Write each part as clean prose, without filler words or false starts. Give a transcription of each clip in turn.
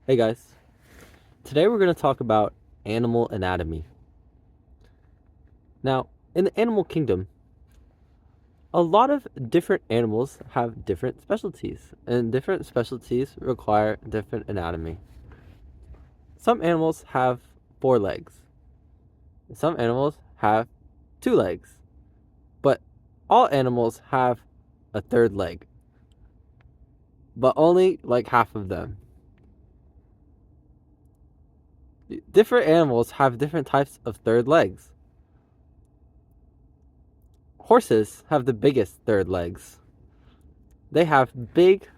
Hey guys, today we're going to talk about animal anatomy. Now, in the animal kingdom, a lot of different animals have different specialties, and different specialties require different anatomy. Some animals have 4 legs, some animals have 2 legs, but all animals have a third leg, but only like half of them. Different animals have different types of third legs. Horses have the biggest third legs. They have big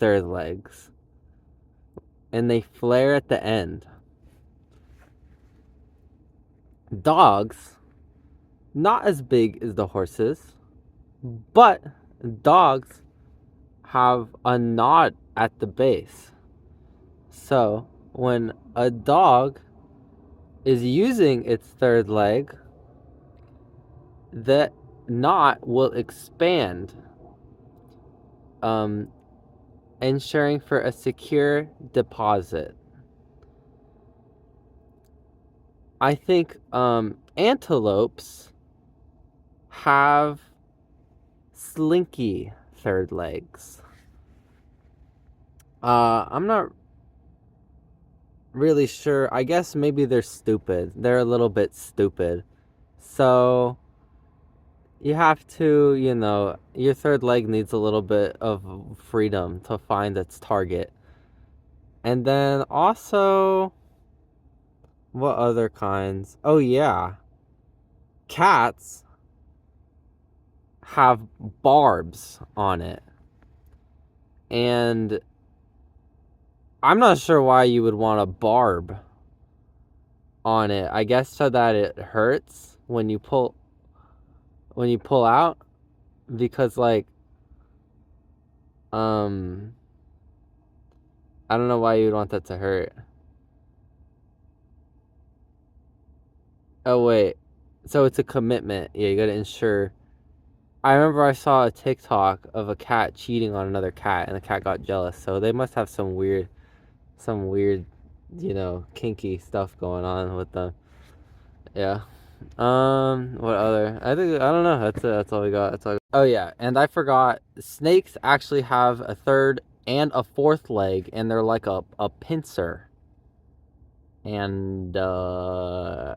third legs, and they flare at the end. Dogs, not as big as the horses, but dogs have a knot at the base. So when a dog is using its third leg, the knot will expand, um, ensuring for a secure deposit. I think antelopes have slinky third legs. I'm not really sure. I guess maybe they're stupid. They're a little bit stupid. So you have to, your third leg needs a little bit of freedom to find its target. And then also, what other kinds? Oh, yeah. Cats have barbs on it. And I'm not sure why you would want a barb on it. I guess so that it hurts when you pull out, because um I don't know why you would want that to hurt. Oh wait. So it's a commitment. Yeah, you got to ensure. I remember I saw a TikTok of a cat cheating on another cat and the cat got jealous. So they must have some weird, kinky stuff going on with them. Yeah. What other? I don't know. That's it. That's all we got. That's all. Oh yeah, and I forgot. Snakes actually have a third and a fourth leg, and they're like a pincer. And yeah.